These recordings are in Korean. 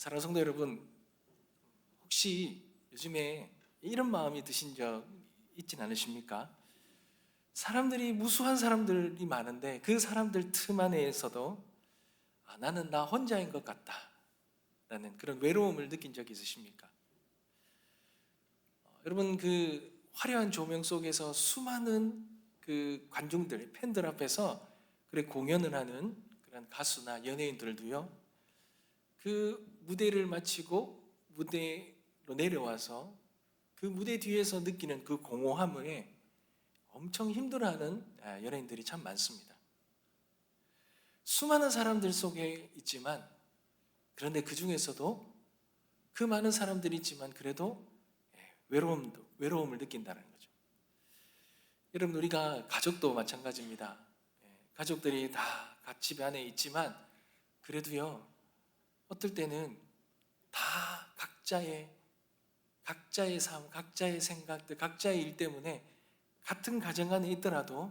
사랑하는 성도 여러분, 혹시 요즘에 이런 마음이 드신 적 있진 않으십니까? 사람들이 무수한 사람들이 많은데 그 사람들 틈 안에서도 나는 나 혼자인 것 같다 라는 그런 외로움을 느낀 적이 있으십니까? 여러분, 그 화려한 조명 속에서 수많은 그 관중들, 팬들 앞에서 그래 공연을 하는 그런 가수나 연예인들도요, 그 무대를 마치고 무대로 내려와서 그 무대 뒤에서 느끼는 그 공허함에 엄청 힘들어하는 연예인들이 참 많습니다. 수많은 사람들 속에 있지만, 그런데 그 중에서도 그 많은 사람들이 있지만 그래도 외로움을 느낀다는 거죠. 여러분, 우리가 가족도 마찬가지입니다. 가족들이 다 집 안에 있지만 그래도요, 어떨 때는 다 각자의 삶, 각자의 생각들, 각자의 일 때문에 같은 가정 안에 있더라도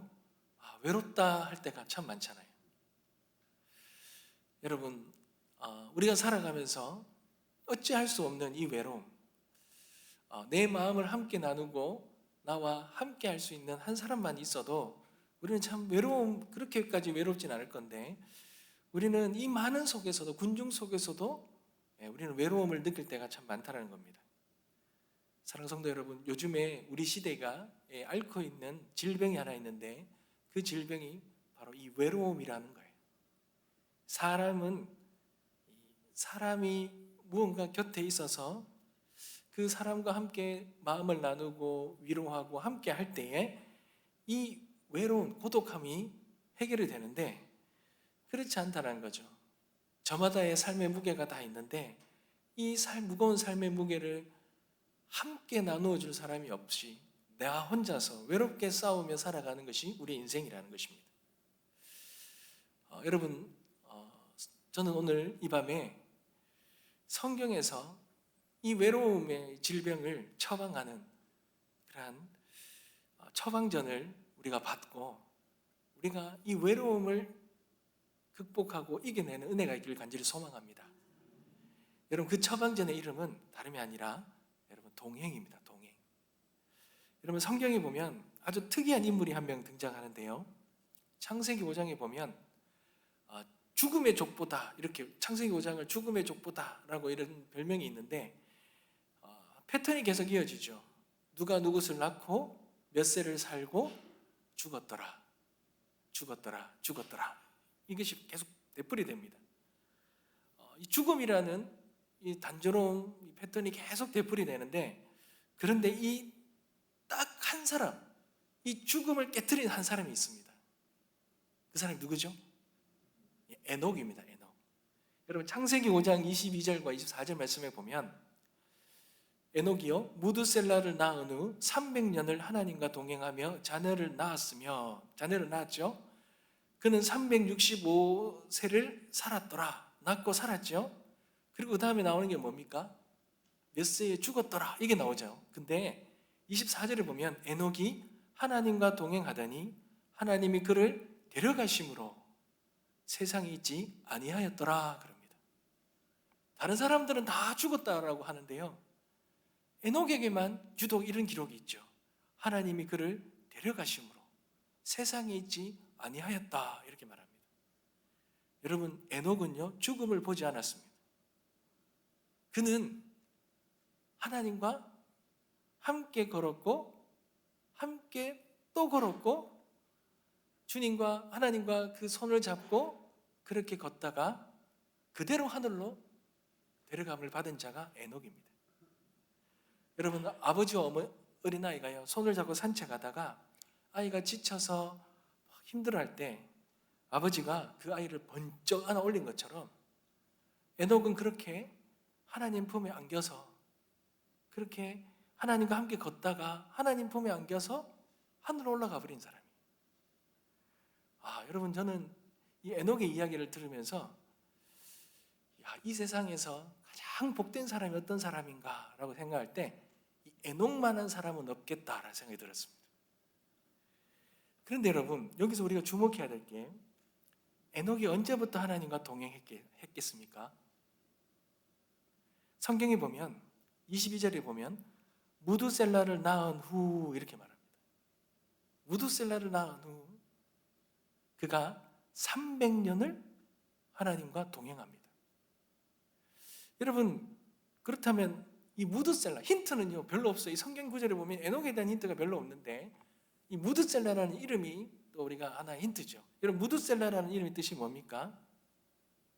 외롭다 할 때가 참 많잖아요. 여러분, 우리가 살아가면서 어찌할 수 없는 이 외로움, 내 마음을 함께 나누고 나와 함께 할 수 있는 한 사람만 있어도 우리는 참 그렇게까지 외롭진 않을 건데, 우리는 이 많은 속에서도, 군중 속에서도 우리는 외로움을 느낄 때가 참 많다는 겁니다. 사랑하는 성도 여러분, 요즘에 우리 시대가 앓고 있는 질병이 하나 있는데 그 질병이 바로 이 외로움이라는 거예요. 사람이 무언가 곁에 있어서 그 사람과 함께 마음을 나누고 위로하고 함께 할 때에 이 외로운 고독함이 해결이 되는데, 그렇지 않다는 거죠. 저마다의 삶의 무게가 다 있는데 이 무거운 삶의 무게를 함께 나누어 줄 사람이 없이 내가 혼자서 외롭게 싸우며 살아가는 것이 우리의 인생이라는 것입니다. 여러분, 저는 오늘 이 밤에 성경에서 이 외로움의 질병을 처방하는 그러한 처방전을 우리가 받고 우리가 이 외로움을 극복하고 이겨내는 은혜가 있기를 간절히 소망합니다. 여러분, 그 처방전의 이름은 다름이 아니라 여러분 동행입니다. 동행. 여러분, 성경에 보면 아주 특이한 인물이 한 명 등장하는데요, 창세기 5장에 보면 죽음의 족보다, 이렇게 창세기 5장을 죽음의 족보다라고 이런 별명이 있는데 패턴이 계속 이어지죠. 누가 누구를 낳고 몇 세를 살고 죽었더라, 죽었더라, 죽었더라. 이것이 계속 되풀이 됩니다. 이 죽음이라는 이 단조로운 이 패턴이 계속 되풀이 되는데, 그런데 이 딱 한 사람, 이 죽음을 깨트린 한 사람이 있습니다. 그 사람이 누구죠? 에녹입니다. 에녹. 여러분, 창세기 5장 22절과 24절 말씀에 보면 에녹이요 무드셀라를 낳은 후 300년을 하나님과 동행하며 자녀를 낳았죠. 그는 365세를 살았더라. 낳고 살았죠. 그리고 그 다음에 나오는 게 뭡니까? 몇 세에 죽었더라, 이게 나오죠. 근데 24절에 보면 에녹이 하나님과 동행하더니 하나님이 그를 데려가심으로 세상에 있지 아니하였더라 그럽니다. 다른 사람들은 다 죽었다라고 하는데요, 에녹에게만 유독 이런 기록이 있죠. 하나님이 그를 데려가심으로 세상에 있지 아니하였다, 이렇게 말합니다. 여러분, 에녹은요 죽음을 보지 않았습니다. 그는 하나님과 함께 걸었고 함께 또 걸었고 주님과 하나님과 그 손을 잡고 그렇게 걷다가 그대로 하늘로 데려감을 받은 자가 에녹입니다. 여러분, 아버지와 어린아이가요 손을 잡고 산책하다가 아이가 지쳐서 힘들어할 때 아버지가 그 아이를 번쩍 안아 올린 것처럼 에녹은 그렇게 하나님 품에 안겨서 그렇게 하나님과 함께 걷다가 하나님 품에 안겨서 하늘로 올라가 버린 사람이에요. 여러분, 저는 이 에녹의 이야기를 들으면서 이 세상에서 가장 복된 사람이 어떤 사람인가 라고 생각할 때 이 에녹만한 사람은 없겠다라는 생각이 들었습니다. 그런데 여러분, 여기서 우리가 주목해야 될 게, 에녹이 언제부터 하나님과 동행했겠습니까? 성경에 보면 22절에 보면 무두셀라를 낳은 후 이렇게 말합니다. 무두셀라를 낳은 후 그가 300년을 하나님과 동행합니다. 여러분, 그렇다면 이 무드셀라 힌트는요 별로 없어요. 이 성경 구절에 보면 에녹에 대한 힌트가 별로 없는데 이 무드셀라라는 이름이 또 우리가 하나의 힌트죠. 여러분, 무드셀라라는 이름의 뜻이 뭡니까?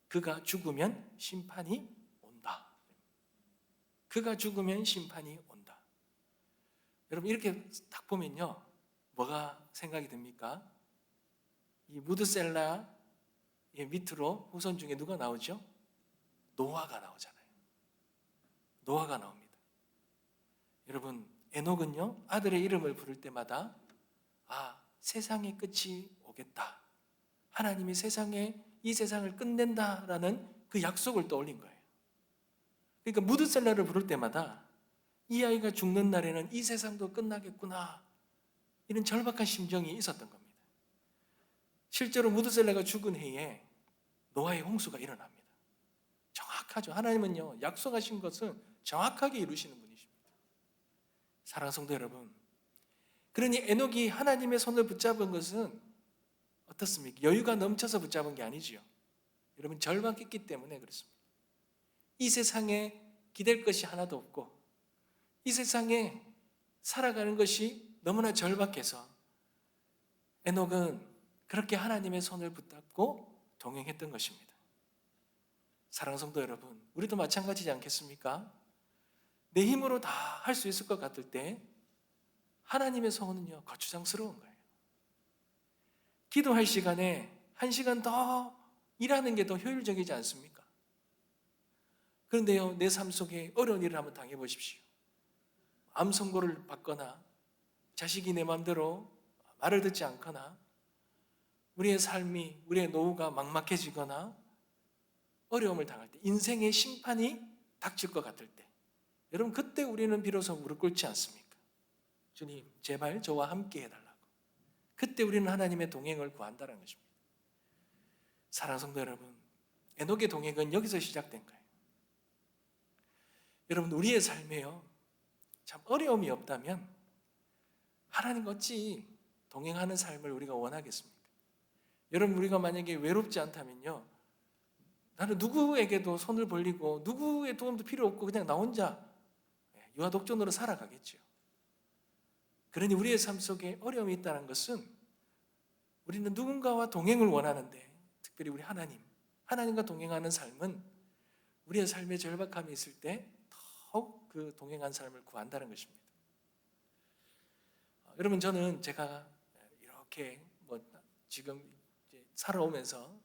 그가 죽으면 심판이 온다. 그가 죽으면 심판이 온다. 여러분, 이렇게 딱 보면요 뭐가 생각이 듭니까? 이 무드셀라의 밑으로 후손 중에 누가 나오죠? 노아가 나오잖아요. 노아가 나옵니다. 여러분, 에녹은요 아들의 이름을 부를 때마다 세상의 끝이 오겠다, 하나님이 이 세상을 끝낸다라는 그 약속을 떠올린 거예요. 그러니까 무드셀라를 부를 때마다 이 아이가 죽는 날에는 이 세상도 끝나겠구나, 이런 절박한 심정이 있었던 겁니다. 실제로 무드셀라가 죽은 해에 노아의 홍수가 일어납니다. 정확하죠. 하나님은요 약속하신 것은 정확하게 이루시는 분이십니다. 사랑하는 성도 여러분, 그러니 에녹이 하나님의 손을 붙잡은 것은 어떻습니까? 여유가 넘쳐서 붙잡은 게 아니지요. 여러분, 절박했기 때문에 그렇습니다. 이 세상에 기댈 것이 하나도 없고 이 세상에 살아가는 것이 너무나 절박해서 에녹은 그렇게 하나님의 손을 붙잡고 동행했던 것입니다. 사랑하는 성도 여러분, 우리도 마찬가지지 않겠습니까? 내 힘으로 다 할 수 있을 것 같을 때 하나님의 손은요 거추장스러운 거예요. 기도할 시간에 1시간 더 일하는 게 더 효율적이지 않습니까? 그런데요, 내 삶 속에 어려운 일을 한번 당해보십시오. 암 선고를 받거나 자식이 내 마음대로 말을 듣지 않거나 우리의 삶이, 우리의 노후가 막막해지거나 어려움을 당할 때, 인생의 심판이 닥칠 것 같을 때, 여러분, 그때 우리는 비로소 무릎 꿇지 않습니까? 주님, 제발 저와 함께 해달라고. 그때 우리는 하나님의 동행을 구한다는 것입니다. 사랑하는 성도 여러분, 에녹의 동행은 여기서 시작된 거예요. 여러분, 우리의 삶에요 참 어려움이 없다면 하나님 어찌 동행하는 삶을 우리가 원하겠습니까? 여러분, 우리가 만약에 외롭지 않다면요 나는 누구에게도 손을 벌리고 누구의 도움도 필요 없고 그냥 나 혼자 유아독존으로 살아가겠죠. 그러니 우리의 삶 속에 어려움이 있다는 것은 우리는 누군가와 동행을 원하는데, 특별히 우리 하나님과 동행하는 삶은 우리의 삶에 절박함이 있을 때 더욱 그 동행한 삶을 구한다는 것입니다. 여러분, 저는 제가 이렇게 지금 이제 살아오면서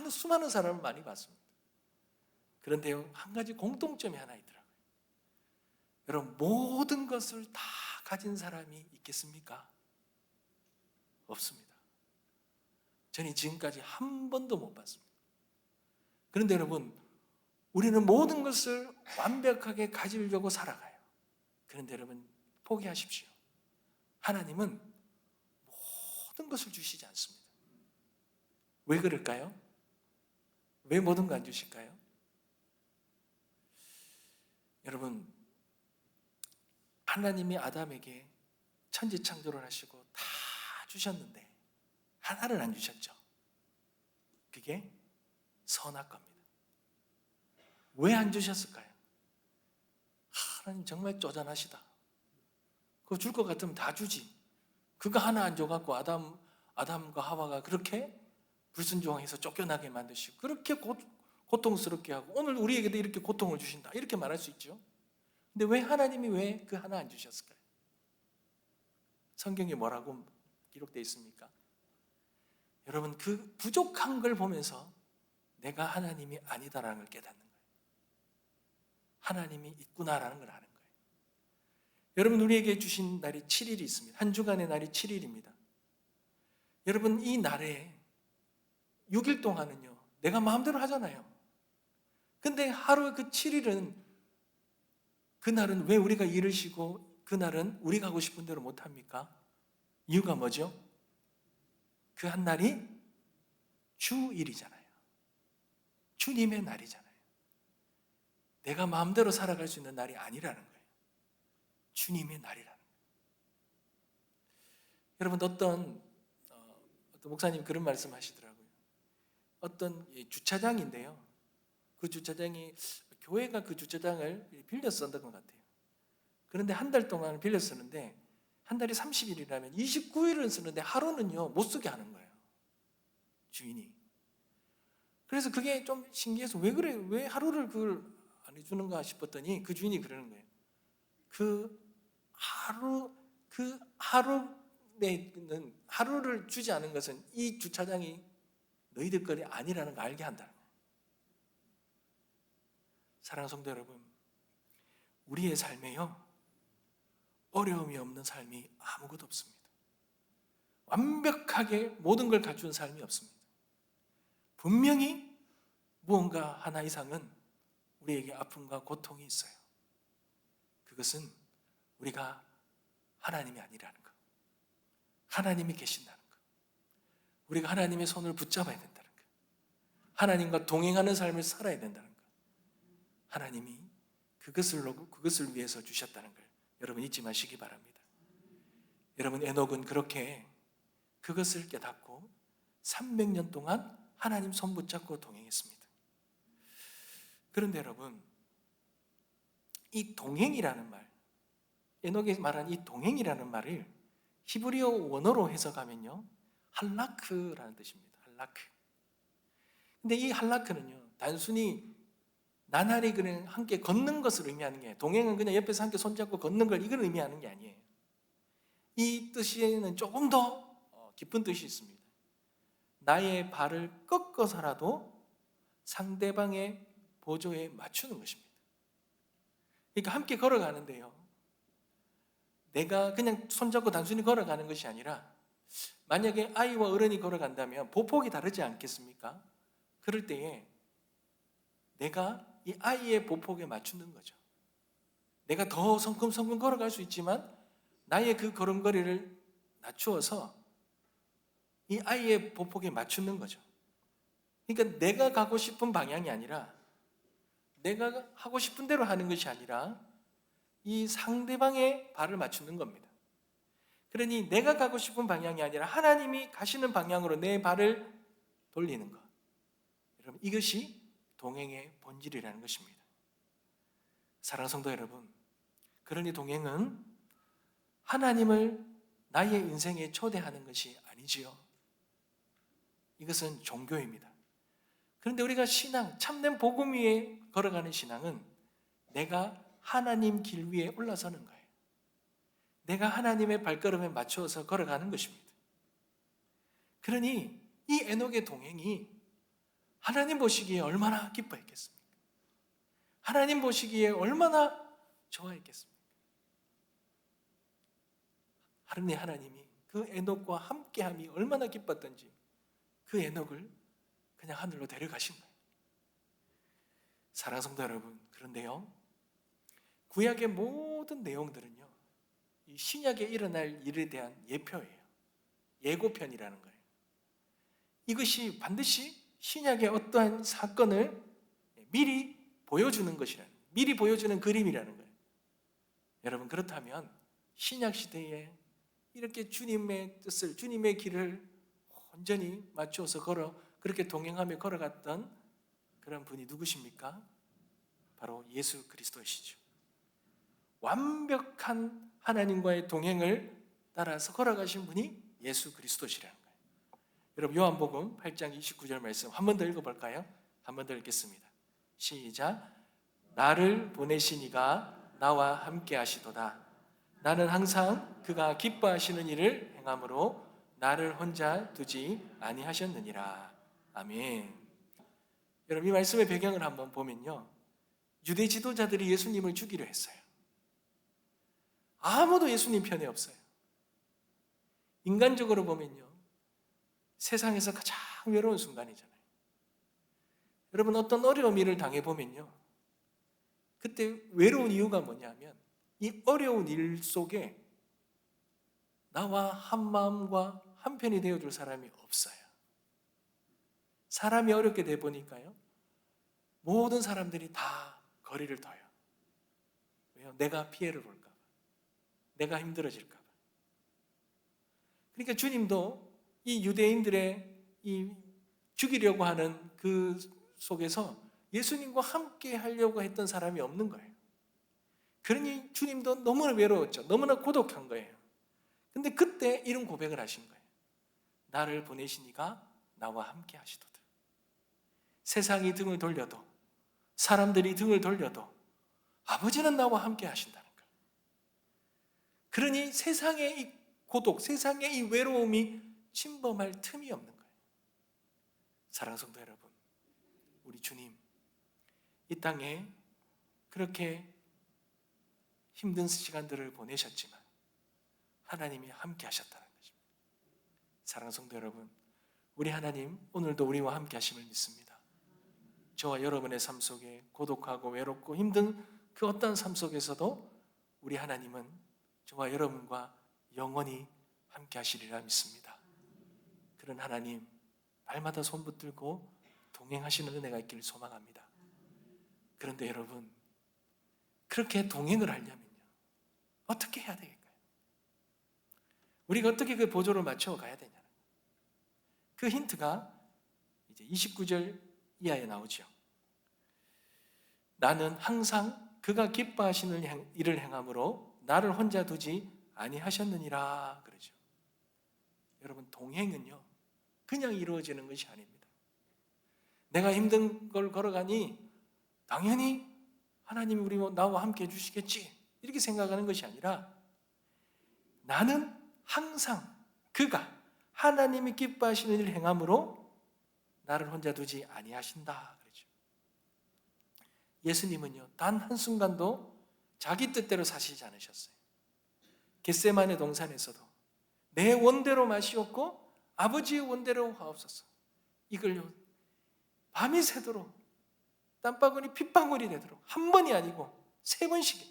수많은 사람을 많이 봤습니다. 그런데요, 한 가지 공통점이 하나 있더라고요. 여러분, 모든 것을 다 가진 사람이 있겠습니까? 없습니다. 저는 지금까지 한 번도 못 봤습니다. 그런데 여러분, 우리는 모든 것을 완벽하게 가지려고 살아가요. 그런데 여러분, 포기하십시오. 하나님은 모든 것을 주시지 않습니다. 왜 그럴까요? 왜 모든 거 안 주실까요? 여러분, 하나님이 아담에게 천지창조를 하시고 다 주셨는데 하나를 안 주셨죠. 그게 선악 겁니다. 왜 안 주셨을까요? 하나님 정말 쪼잔하시다. 그거 줄 것 같으면 다 주지. 그거 하나 안 줘갖고 아담과 하와가 그렇게 불순종해서 쫓겨나게 만드시고 그렇게 고통스럽게 하고 오늘 우리에게도 이렇게 고통을 주신다, 이렇게 말할 수 있죠. 근데 왜 하나님이 왜 그 하나 안 주셨을까요? 성경에 뭐라고 기록되어 있습니까? 여러분, 그 부족한 걸 보면서 내가 하나님이 아니다라는 걸 깨닫는 거예요. 하나님이 있구나라는 걸 아는 거예요. 여러분, 우리에게 주신 날이 7일이 있습니다. 한 주간의 날이 7일입니다. 여러분, 이 날에 6일 동안은요 내가 마음대로 하잖아요. 근데 하루 그 7일은, 그날은 왜 우리가 일을 쉬고 그날은 우리가 하고 싶은 대로 못합니까? 이유가 뭐죠? 그 한 날이 주일이잖아요. 주님의 날이잖아요. 내가 마음대로 살아갈 수 있는 날이 아니라는 거예요. 주님의 날이라는 거예요. 여러분, 어떤 목사님 그런 말씀 하시더라고요. 어떤 주차장인데요, 그 주차장이 교회가 그 주차장을 빌려 썼던 것 같아요. 그런데 한 달 동안 빌려 쓰는데, 한 달이 30일이라면 29일은 쓰는데 하루는요 못 쓰게 하는 거예요, 주인이. 그래서 그게 좀 신기해서 왜 그래, 왜 하루를 그걸 안 해주는가 싶었더니 그 주인이 그러는 거예요. 그 하루는 하루를 주지 않은 것은 이 주차장이 너희들 거리 아니라는 걸 알게 한다는 거예요. 사랑하는 성도 여러분, 우리의 삶에요 어려움이 없는 삶이 아무것도 없습니다. 완벽하게 모든 걸 갖춘 삶이 없습니다. 분명히 무언가 하나 이상은 우리에게 아픔과 고통이 있어요. 그것은 우리가 하나님이 아니라는 것, 하나님이 계신다는 것, 우리가 하나님의 손을 붙잡아야 된다는 것, 하나님과 동행하는 삶을 살아야 된다는 것, 하나님이 그것을 위해서 주셨다는 걸 여러분 잊지 마시기 바랍니다. 여러분, 에녹은 그렇게 그것을 깨닫고 300년 동안 하나님 손 붙잡고 동행했습니다. 그런데 여러분, 이 동행이라는 말, 에녹이 말한 이 동행이라는 말을 히브리어 원어로 해석하면요 할라크라는 뜻입니다. 할라크. 근데 이 할라크는요 단순히 나날이 그냥 함께 걷는 것을 의미하는 게 아니에요. 동행은 그냥 옆에서 함께 손잡고 걷는 걸 이걸 의미하는 게 아니에요. 이 뜻에는 조금 더 깊은 뜻이 있습니다. 나의 발을 꺾어서라도 상대방의 보조에 맞추는 것입니다. 그러니까 함께 걸어가는데요, 내가 그냥 손잡고 단순히 걸어가는 것이 아니라, 만약에 아이와 어른이 걸어간다면 보폭이 다르지 않겠습니까? 그럴 때에 내가 이 아이의 보폭에 맞추는 거죠. 내가 더 성큼성큼 걸어갈 수 있지만 나의 그 걸음걸이를 낮추어서 이 아이의 보폭에 맞추는 거죠. 그러니까 내가 가고 싶은 방향이 아니라, 내가 하고 싶은 대로 하는 것이 아니라 이 상대방의 발을 맞추는 겁니다. 그러니 내가 가고 싶은 방향이 아니라 하나님이 가시는 방향으로 내 발을 돌리는 것, 여러분, 이것이 동행의 본질이라는 것입니다. 사랑하는 성도 여러분, 그러니 동행은 하나님을 나의 인생에 초대하는 것이 아니지요. 이것은 종교입니다. 그런데 우리가 신앙, 참된 복음 위에 걸어가는 신앙은 내가 하나님 길 위에 올라서는 거예요. 내가 하나님의 발걸음에 맞추어서 걸어가는 것입니다. 그러니 이 에녹의 동행이 하나님 보시기에 얼마나 기뻐했겠습니까? 하나님 보시기에 얼마나 좋아했겠습니까? 하나님이 그 에녹과 함께함이 얼마나 기뻤던지 그 에녹을 그냥 하늘로 데려가신 거예요. 사랑하는 성도 여러분, 그런데요, 구약의 모든 내용들은요 이 신약에 일어날 일에 대한 예표예요. 예고편이라는 거예요. 이것이 반드시 신약의 어떠한 사건을 미리 보여주는 것이라는, 미리 보여주는 그림이라는 거예요. 여러분, 그렇다면 신약 시대에 이렇게 주님의 뜻을, 주님의 길을 온전히 맞추어서 그렇게 동행하며 걸어갔던 그런 분이 누구십니까? 바로 예수 그리스도이시죠. 완벽한 하나님과의 동행을 따라서 걸어가신 분이 예수 그리스도시라는 거예요. 여러분, 요한복음 8장 29절 말씀 한 번 더 읽어볼까요? 한 번 더 읽겠습니다. 시작. 나를 보내신 이가 나와 함께 하시도다. 나는 항상 그가 기뻐하시는 일을 행함으로 나를 혼자 두지 아니하셨느니라. 아멘. 여러분, 이 말씀의 배경을 한번 보면요, 유대 지도자들이 예수님을 죽이려 했어요. 아무도 예수님 편에 없어요. 인간적으로 보면요, 세상에서 가장 외로운 순간이잖아요. 여러분, 어떤 어려운 일을 당해보면요, 그때 외로운 이유가 뭐냐면 이 어려운 일 속에 나와 한 마음과 한 편이 되어줄 사람이 없어요. 사람이 어렵게 돼 보니까요, 모든 사람들이 다 거리를 둬요. 왜요? 내가 피해를 볼까 봐. 내가 힘들어질까 봐. 그러니까 주님도 이 유대인들의 이 죽이려고 하는 그 속에서 예수님과 함께 하려고 했던 사람이 없는 거예요. 그러니 주님도 너무나 외로웠죠. 너무나 고독한 거예요. 근데 그때 이런 고백을 하신 거예요. 나를 보내신 이가 나와 함께 하시도다. 세상이 등을 돌려도, 사람들이 등을 돌려도 아버지는 나와 함께 하신다는 거예요. 그러니 세상의 이 고독, 세상의 이 외로움이 침범할 틈이 없는 거예요. 사랑하는 성도 여러분, 우리 주님 이 땅에 그렇게 힘든 시간들을 보내셨지만 하나님이 함께 하셨다는 것입니다. 사랑하는 성도 여러분, 우리 하나님 오늘도 우리와 함께 하심을 믿습니다. 저와 여러분의 삶 속에 고독하고 외롭고 힘든 그 어떤 삶 속에서도 우리 하나님은 저와 여러분과 영원히 함께 하시리라 믿습니다. 그런 하나님 발마다 손 붙들고 동행하시는 은혜가 있기를 소망합니다. 그런데 여러분, 그렇게 동행을 하려면요 어떻게 해야 되겠어요? 우리가 어떻게 그 보조를 맞춰 가야 되냐는 그 힌트가 이제 29절 이하에 나오죠. 나는 항상 그가 기뻐하시는 일을 행함으로 나를 혼자 두지 아니하셨느니라 그러죠. 여러분, 동행은요 그냥 이루어지는 것이 아닙니다. 내가 힘든 걸 걸어가니 당연히 하나님이 나와 함께 해주시겠지 이렇게 생각하는 것이 아니라 나는 항상 그가 하나님이 기뻐하시는 일을 행함으로 나를 혼자 두지 아니하신다 그러죠. 예수님은요 단 한순간도 자기 뜻대로 사시지 않으셨어요. 겟세마네 동산에서도 내 원대로 마시옵고 아버지의 원대로 하옵소서, 이걸요 밤이 새도록 땀방울이 핏방울이 되도록 한 번이 아니고 3번씩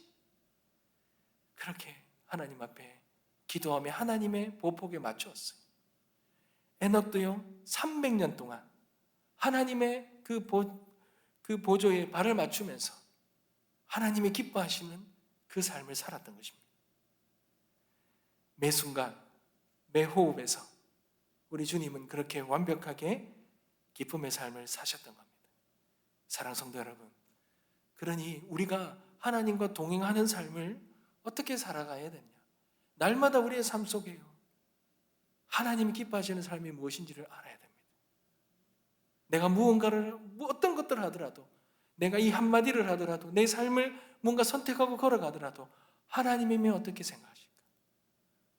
그렇게 하나님 앞에 기도하며 하나님의 보폭에 맞추었어요. 에녹도요 300년 동안 하나님의 그 보조에 발을 맞추면서 하나님이 기뻐하시는 그 삶을 살았던 것입니다. 매 순간 매 호흡에서 우리 주님은 그렇게 완벽하게 기쁨의 삶을 사셨던 겁니다. 사랑하는 성도 여러분, 그러니 우리가 하나님과 동행하는 삶을 어떻게 살아가야 되냐? 날마다 우리의 삶 속에요 하나님이 기뻐하시는 삶이 무엇인지를 알아야 됩니다. 내가 무언가를 어떤 것들을 하더라도, 내가 이 한마디를 하더라도, 내 삶을 뭔가 선택하고 걸어가더라도 하나님이면 어떻게 생각하실까?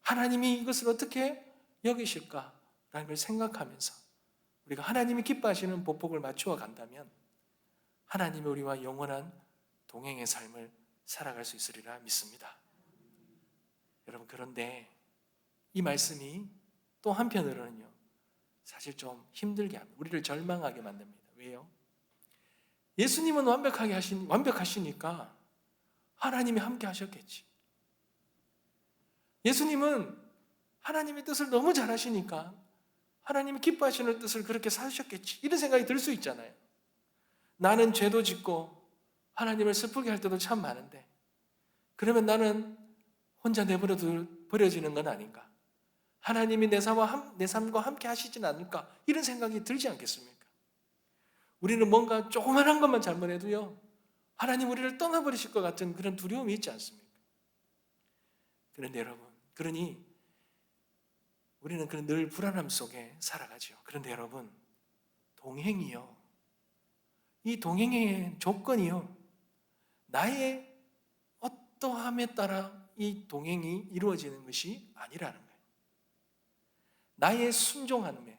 하나님이 이것을 어떻게 여기실까라는 걸 생각하면서 우리가 하나님이 기뻐하시는 보폭을 맞추어 간다면 하나님이 우리와 영원한 동행의 삶을 살아갈 수 있으리라 믿습니다. 여러분, 그런데 이 말씀이 또 한편으로는요 사실 좀 힘들게 합니다. 우리를 절망하게 만듭니다. 왜요? 예수님은 완벽하시니까 하나님이 함께 하셨겠지. 예수님은 하나님의 뜻을 너무 잘 하시니까 하나님이 기뻐하시는 뜻을 그렇게 사셨겠지, 이런 생각이 들 수 있잖아요. 나는 죄도 짓고 하나님을 슬프게 할 때도 참 많은데 그러면 나는 혼자 버려지는 건 아닌가? 하나님이 내 삶과 함께 하시진 않을까? 이런 생각이 들지 않겠습니까? 우리는 뭔가 조그만한 것만 잘못해도요 하나님 우리를 떠나버리실 것 같은 그런 두려움이 있지 않습니까? 그런데 여러분, 그러니 우리는 그런 늘 불안함 속에 살아가죠. 그런데 여러분, 동행이요, 이 동행의 조건이요 나의 어떠함에 따라 이 동행이 이루어지는 것이 아니라는 거예요. 나의 순종함에,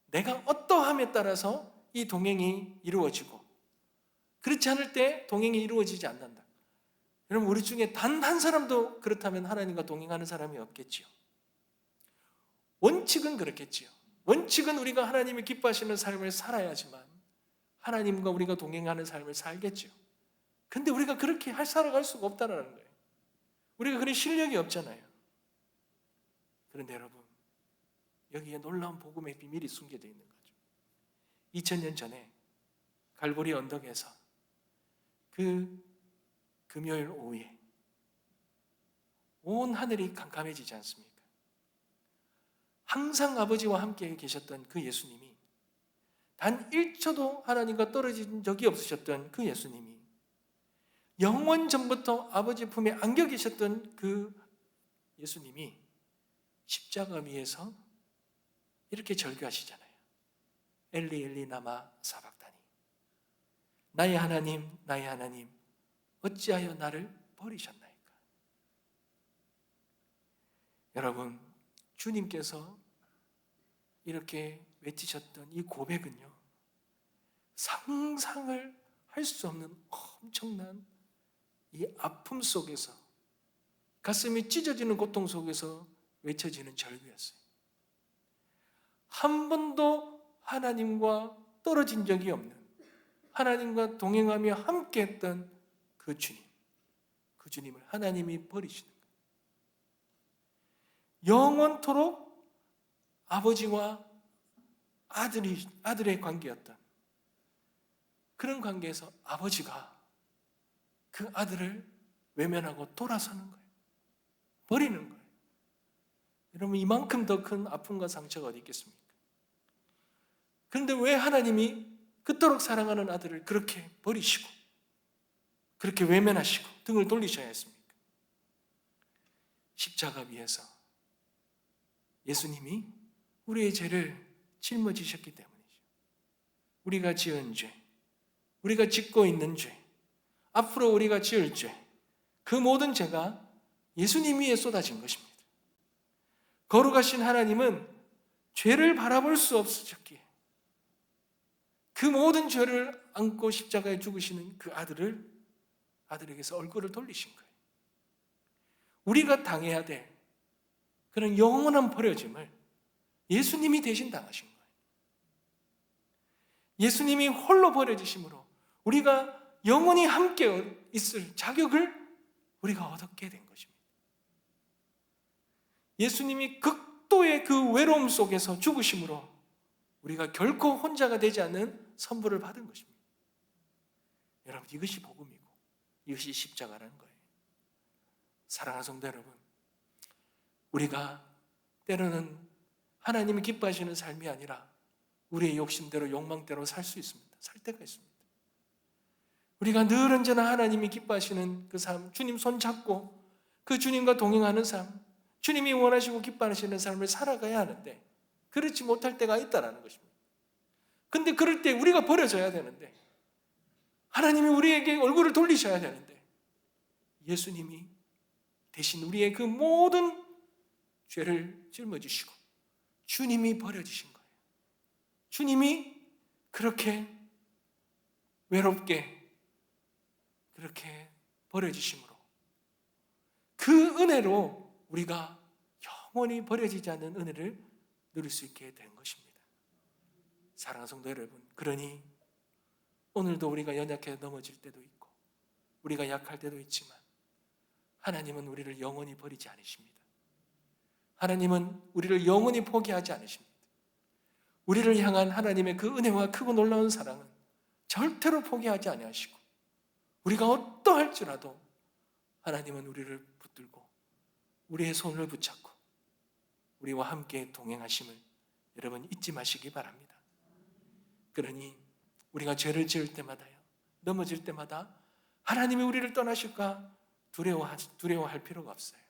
내가 어떠함에 따라서 이 동행이 이루어지고, 그렇지 않을 때 동행이 이루어지지 않는다. 여러분, 우리 중에 단 한 사람도 그렇다면 하나님과 동행하는 사람이 없겠지요. 원칙은 그렇겠지요. 원칙은 우리가 하나님이 기뻐하시는 삶을 살아야지만 하나님과 우리가 동행하는 삶을 살겠지요. 근데 우리가 그렇게 살아갈 수가 없다는 거예요. 우리가 그런 실력이 없잖아요. 그런데 여러분, 여기에 놀라운 복음의 비밀이 숨겨져 있는 거죠. 2000년 전에 갈보리 언덕에서 그 금요일 오후에 온 하늘이 캄캄해지지 않습니까? 항상 아버지와 함께 계셨던 그 예수님이, 단 1초도 하나님과 떨어진 적이 없으셨던 그 예수님이, 영원 전부터 아버지 품에 안겨 계셨던 그 예수님이 십자가 위에서 이렇게 절규하시잖아요. 엘리 엘리 라마 사박다니, 나의 하나님 나의 하나님 어찌하여 나를 버리셨나이까. 여러분, 주님께서 이렇게 외치셨던 이 고백은요, 상상을 할 수 없는 엄청난 이 아픔 속에서, 가슴이 찢어지는 고통 속에서 외쳐지는 절규였어요. 한 번도 하나님과 떨어진 적이 없는, 하나님과 동행하며 함께했던 그 주님, 그 주님을 하나님이 버리시는 거예요. 영원토록 아버지와 아들의 관계였던 그런 관계에서 아버지가 그 아들을 외면하고 돌아서는 거예요. 버리는 거예요. 여러분, 이만큼 더 큰 아픔과 상처가 어디 있겠습니까? 그런데 왜 하나님이 그토록 사랑하는 아들을 그렇게 버리시고 그렇게 외면하시고 등을 돌리셔야 했습니까? 십자가 위에서 예수님이 우리의 죄를 짊어지셨기 때문이죠. 우리가 지은 죄, 우리가 짓고 있는 죄, 앞으로 우리가 지을 죄, 그 모든 죄가 예수님 위에 쏟아진 것입니다. 거룩하신 하나님은 죄를 바라볼 수 없으셨기에 그 모든 죄를 안고 십자가에 죽으시는 그 아들에게서 얼굴을 돌리신 거예요. 우리가 당해야 될 그런 영원한 버려짐을 예수님이 대신 당하신 거예요. 예수님이 홀로 버려지심으로 우리가 영원히 함께 있을 자격을 우리가 얻게 된 것입니다. 예수님이 극도의 그 외로움 속에서 죽으심으로 우리가 결코 혼자가 되지 않는 선물을 받은 것입니다. 여러분, 이것이 복음이고 이것이 십자가라는 거예요. 사랑하는 성도 여러분, 우리가 때로는 하나님이 기뻐하시는 삶이 아니라 우리의 욕심대로 욕망대로 살 수 있습니다. 살 때가 있습니다. 우리가 늘 언제나 하나님이 기뻐하시는 그 삶, 주님 손 잡고 그 주님과 동행하는 삶, 주님이 원하시고 기뻐하시는 삶을 살아가야 하는데 그렇지 못할 때가 있다는 것입니다. 근데 그럴 때 우리가 버려져야 되는데, 하나님이 우리에게 얼굴을 돌리셔야 되는데, 예수님이 대신 우리의 그 모든 죄를 짊어지시고 주님이 버려지신 거예요. 주님이 그렇게 외롭게 그렇게 버려지심으로 그 은혜로 우리가 영원히 버려지지 않는 은혜를 누릴 수 있게 된 것입니다. 사랑하는 성도 여러분, 그러니 오늘도 우리가 연약해 넘어질 때도 있고 우리가 약할 때도 있지만 하나님은 우리를 영원히 버리지 않으십니다. 하나님은 우리를 영원히 포기하지 않으십니다. 우리를 향한 하나님의 그 은혜와 크고 놀라운 사랑은 절대로 포기하지 아니하시고, 우리가 어떠할지라도 하나님은 우리를 붙들고 우리의 손을 붙잡고 우리와 함께 동행하심을 여러분 잊지 마시기 바랍니다. 그러니 우리가 죄를 지을 때마다요, 넘어질 때마다 하나님이 우리를 떠나실까 두려워할 필요가 없어요.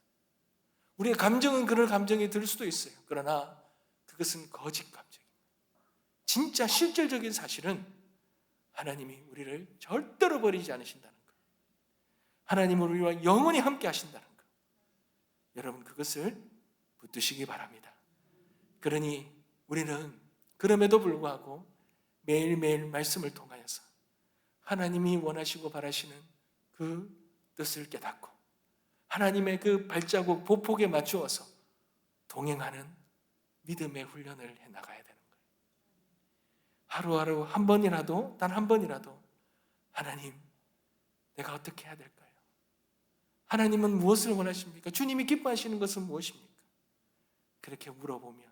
우리의 감정은 그런 감정이 들 수도 있어요. 그러나 그것은 거짓 감정입니다. 진짜 실질적인 사실은 하나님이 우리를 절대로 버리지 않으신다는 것, 하나님은 우리와 영원히 함께 하신다는 것, 여러분 그것을 붙드시기 바랍니다. 그러니 우리는 그럼에도 불구하고 매일매일 말씀을 통하여서 하나님이 원하시고 바라시는 그 뜻을 깨닫고 하나님의 그 발자국 보폭에 맞추어서 동행하는 믿음의 훈련을 해나가야 되는 거예요. 하루하루 한 번이라도, 단 한 번이라도 하나님, 내가 어떻게 해야 될까요? 하나님은 무엇을 원하십니까? 주님이 기뻐하시는 것은 무엇입니까? 그렇게 물어보며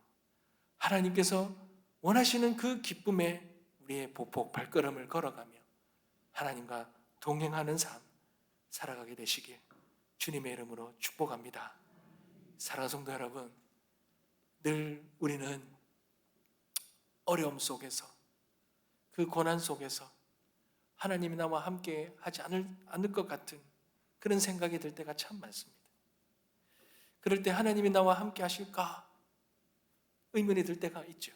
하나님께서 원하시는 그 기쁨에 우리의 보폭 발걸음을 걸어가며 하나님과 동행하는 삶 살아가게 되시길 주님의 이름으로 축복합니다. 사랑하는 성도 여러분, 늘 우리는 어려움 속에서, 그 고난 속에서 하나님이 나와 함께 하지 않을 것 같은 그런 생각이 들 때가 참 많습니다. 그럴 때 하나님이 나와 함께 하실까 의문이 들 때가 있죠.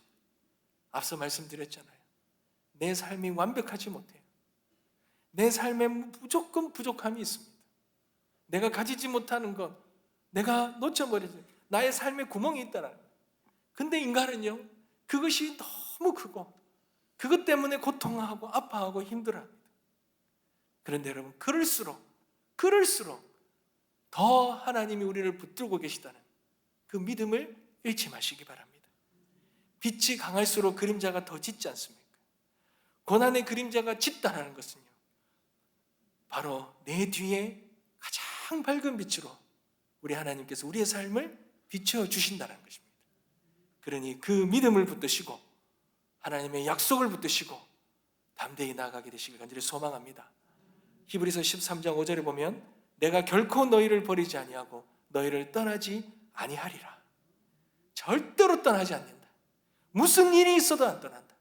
앞서 말씀드렸잖아요. 내 삶이 완벽하지 못해요. 내 삶에 무조건 부족함이 있습니다. 내가 가지지 못하는 것, 내가 놓쳐버리지, 나의 삶에 구멍이 있다는 거예요. 근데 인간은요, 그것이 너무 크고 그것 때문에 고통하고 아파하고 힘들어합니다. 그런데 여러분, 그럴수록 더 하나님이 우리를 붙들고 계시다는 그 믿음을 잃지 마시기 바랍니다. 빛이 강할수록 그림자가 더 짙지 않습니까? 고난의 그림자가 짙다는 것은요, 바로 내 뒤에 가장 밝은 빛으로 우리 하나님께서 우리의 삶을 비춰주신다는 것입니다. 그러니 그 믿음을 붙드시고 하나님의 약속을 붙드시고 담대히 나아가게 되시길 간절히 소망합니다. 히브리서 13장 5절에 보면 내가 결코 너희를 버리지 아니하고 너희를 떠나지 아니하리라. 절대로 떠나지 않는다. 무슨 일이 있어도 안 떠난다.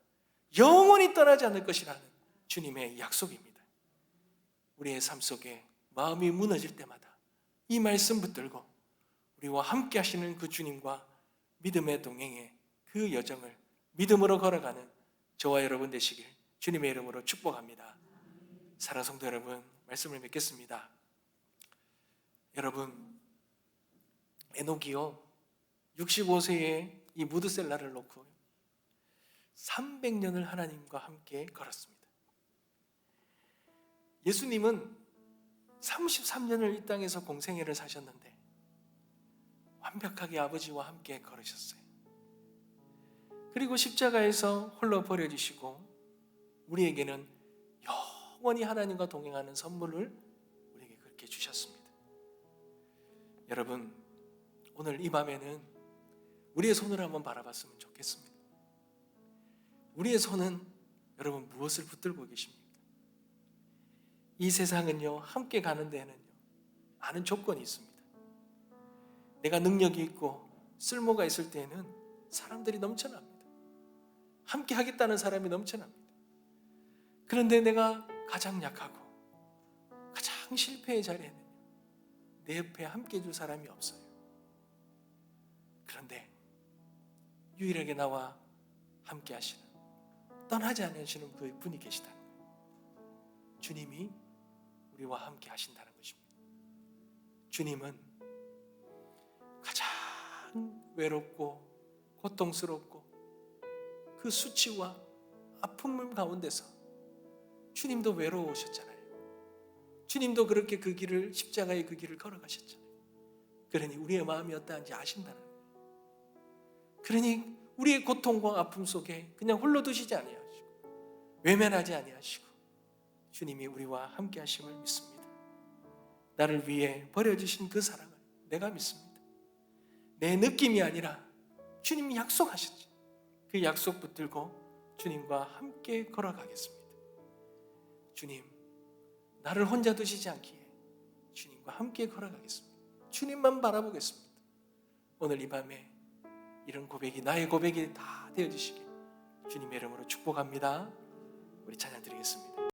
영원히 떠나지 않을 것이라는 주님의 약속입니다. 우리의 삶 속에 마음이 무너질 때마다 이 말씀 붙들고 우리와 함께 하시는 그 주님과 믿음의 동행의 그 여정을 믿음으로 걸어가는 저와 여러분 되시길 주님의 이름으로 축복합니다. 사랑하는 성도 여러분, 말씀을 맺겠습니다. 여러분, 에녹이요 65세에 이 무드셀라를 놓고 300년을 하나님과 함께 걸었습니다. 예수님은 33년을 이 땅에서 공생애를 사셨는데 완벽하게 아버지와 함께 걸으셨어요. 그리고 십자가에서 홀로 버려지시고 우리에게는 영원히 하나님과 동행하는 선물을 우리에게 그렇게 주셨습니다. 여러분, 오늘 이 밤에는 우리의 손을 한번 바라봤으면 좋겠습니다. 우리의 손은 여러분 무엇을 붙들고 계십니까? 이 세상은요, 함께 가는 데에는요 많은 조건이 있습니다. 내가 능력이 있고 쓸모가 있을 때에는 사람들이 넘쳐납니다. 함께 하겠다는 사람이 넘쳐납니다. 그런데 내가 가장 약하고 가장 실패의 자리에는요 내 옆에 함께 해줄 사람이 없어요. 그런데 유일하게 나와 함께 하시는, 떠나지 않으시는 그 분이 계시다는 거예요. 주님이 우리와 함께 하신다는 것입니다. 주님은 가장 외롭고 고통스럽고 그 수치와 아픔 가운데서 주님도 외로우셨잖아요. 주님도 그렇게 그 길을, 십자가의 그 길을 걸어가셨잖아요. 그러니 우리의 마음이 어떠한지 아신다는 거예요. 그러니 우리의 고통과 아픔 속에 그냥 홀로 두시지 아니하시고 외면하지 아니하시고 주님이 우리와 함께 하심을 믿습니다. 나를 위해 버려주신 그 사랑을 내가 믿습니다. 내 느낌이 아니라 주님이 약속하셨지. 그 약속 붙들고 주님과 함께 걸어가겠습니다. 주님, 나를 혼자 두시지 않기에 주님과 함께 걸어가겠습니다. 주님만 바라보겠습니다. 오늘 이 밤에 이런 고백이 나의 고백이 다 되어지시길 주님의 이름으로 축복합니다. 우리 찬양 드리겠습니다.